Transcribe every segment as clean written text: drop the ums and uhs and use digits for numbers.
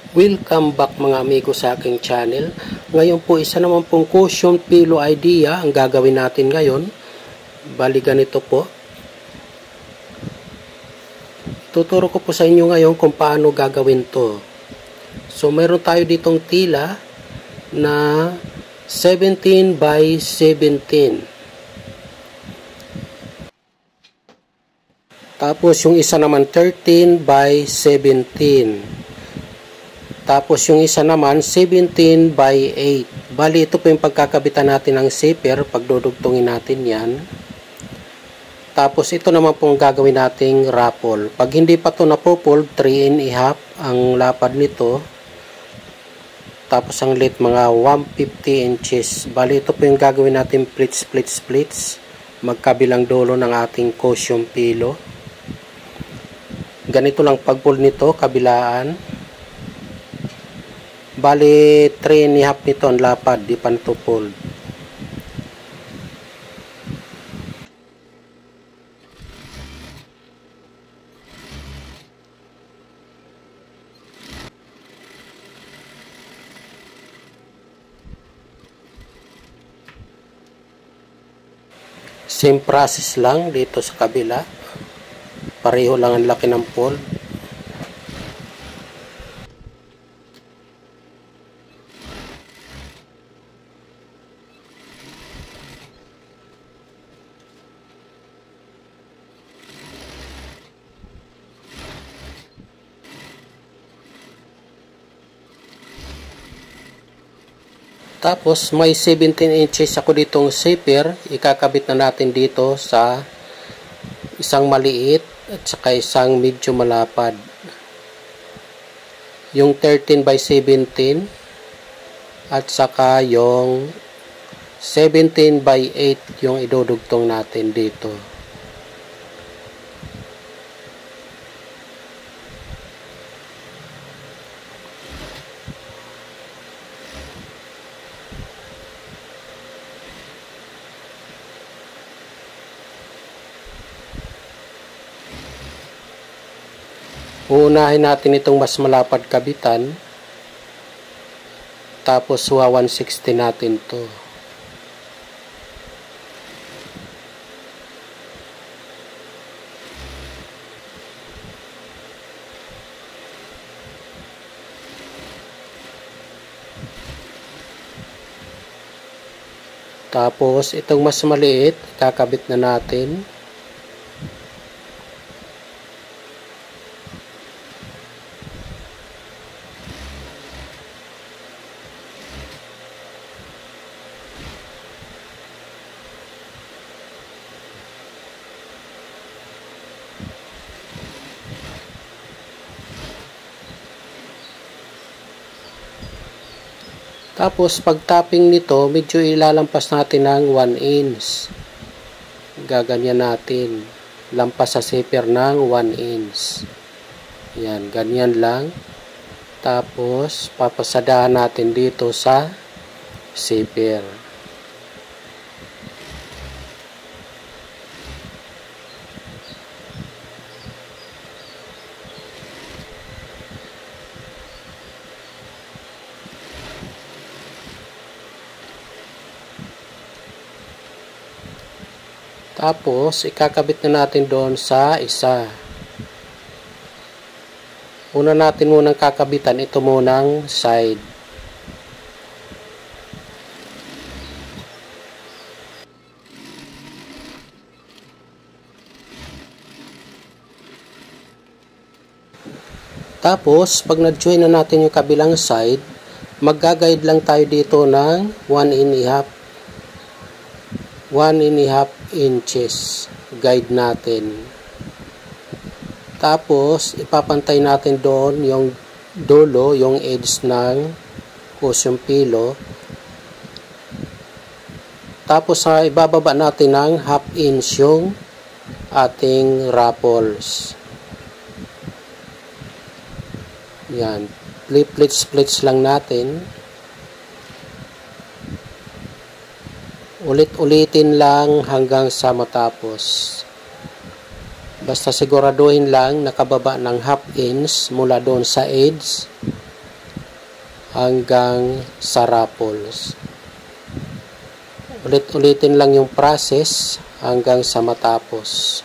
Welcome back mga amigo sa aking channel. Ngayon po isa naman pong cushion pillow idea ang gagawin natin ngayon. Bali ganito po. Tuturo ko po sa inyo ngayon kung paano gagawin to. So meron tayo ditong tila na 17 by 17. Tapos yung isa naman 13 by 17. Tapos yung isa naman 17 by 8. Bali ito po yung pagkakabitan natin ng zipper pag dudugtungin natin yan. Tapos ito naman pong gagawin nating raffle. Pag hindi pa ito napofold, 3 1/2 ang lapad nito. Tapos ang length mga 150 inches. Bali ito po yung gagawin natin splits. Magkabilang dulo ng ating cushion pillow. Ganito lang pag-fold nito, kabilaan. Bali 3 1/2 nito ang lapad, di pa nito fold. Same process lang dito sa kabila. Pareho lang ang laki ng fold. Tapos may 17 inches ako ditong zipper, ikakabit na natin dito sa isang maliit at saka isang medyo malapad. Yung 13 by 17 at saka yung 17 by 8 yung idudugtong natin dito. Uunahin natin itong mas malapad kabitan. Tapos 160 natin to. Tapos itong mas maliit, kakabit na natin. Tapos pag tapping nito, medyo ilalampas natin ng 1 inch. Gaganyan natin. Lampas sa zipper ng 1 inch. Yan, ganyan lang. Tapos papasadahan natin dito sa zipper. Tapos, ikakabit na natin doon sa isa. Una natin munang kakabitan, ito munang side. Tapos, pag na-join na natin yung kabilang side, mag-guide lang tayo dito ng 1 1/2 inches guide natin. Tapos ipapantay natin doon yung dulo, yung edge ng cushion pillow. Tapos ibababa natin ng 1/2 inch yung ating ruffles. Yan, splits lang natin. Ulit-ulitin lang hanggang sa matapos. Basta siguraduhin lang nakababa ng 1/2 inch mula doon sa edge hanggang sa raffles. Ulit-ulitin lang yung process hanggang sa matapos.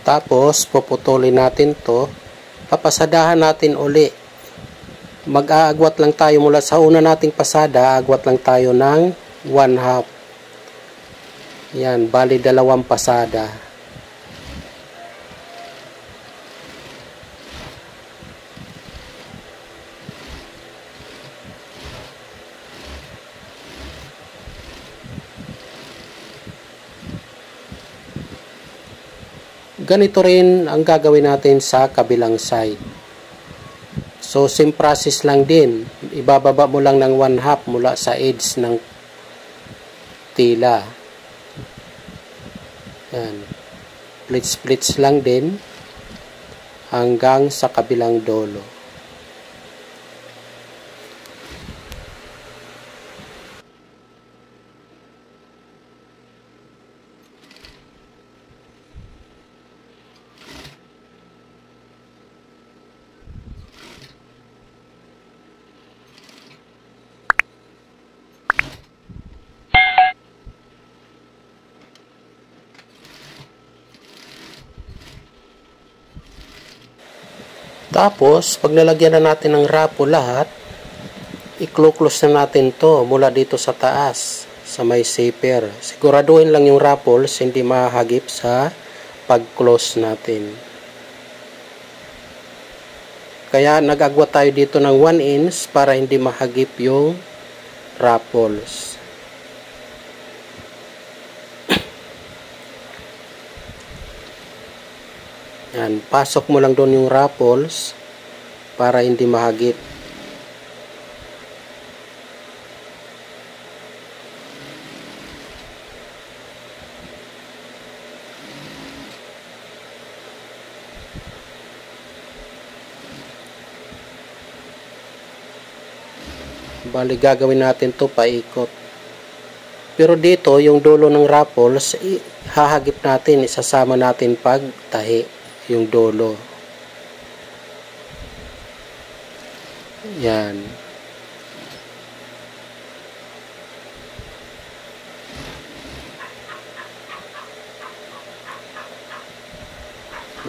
Tapos, puputulin natin to. Papasadahan natin uli. Mag-aagwat lang tayo mula sa una nating pasada. Aagwat lang tayo ng 1/2. Yan, bali 2 pasada. Ganito rin ang gagawin natin sa kabilang side. So, same process lang din. Ibababa mo lang ng 1/2 mula sa edge ng tila. Yan. Splits lang din hanggang sa kabilang dulo. Tapos, pag nalagyan na natin ng raffle lahat, i-close na natin to mula dito sa taas, sa may zipper. Siguraduhin lang yung raffles hindi mahagip sa pag-close natin. Kaya nag-agwa tayo dito ng 1 inch para hindi mahagip yung raffles. Yan, pasok mo lang doon yung raffles para hindi mahagip. Bali, gagawin natin to paikot. Pero dito, yung dulo ng raffles, hahagip natin, isasama natin pag tahi yung dulo. Yan.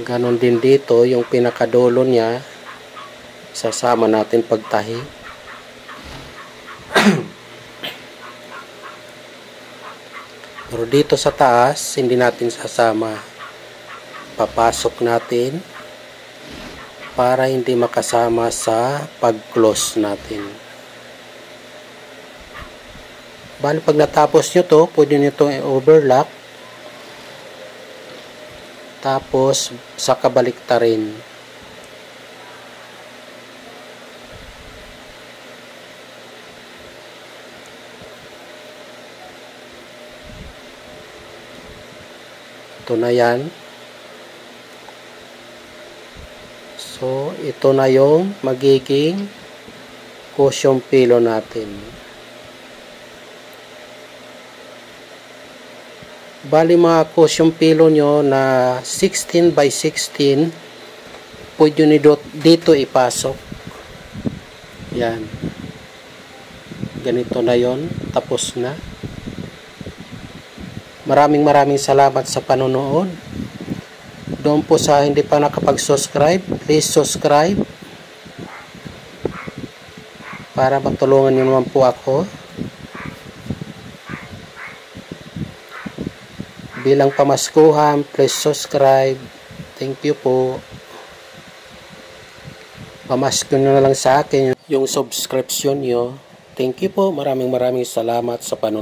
Ganon din dito, yung pinakadulo niya, isasama natin pagtahi. Pero dito sa taas, hindi natin sasama. Papasok natin para hindi makasama sa pag-close natin. Bali, pag natapos nyo to, pwede nyo itong i-overlock. Tapos, saka baliktarin. Ito na yan. So, ito na yung magiging cushion pillow natin. Bali, mga cushion pillow nyo na 16 by 16, pwede nyo dito ipasok. Yan. Ganito na yon. Tapos na. Maraming salamat sa panonood. Doon po sa hindi pa nakapag-subscribe, please subscribe para matulungan nyo naman po ako. Bilang pamaskuhan, please subscribe. Thank you po. Pamasko nyo na lang sa akin yung subscription nyo. Thank you po. Maraming salamat sa panonood.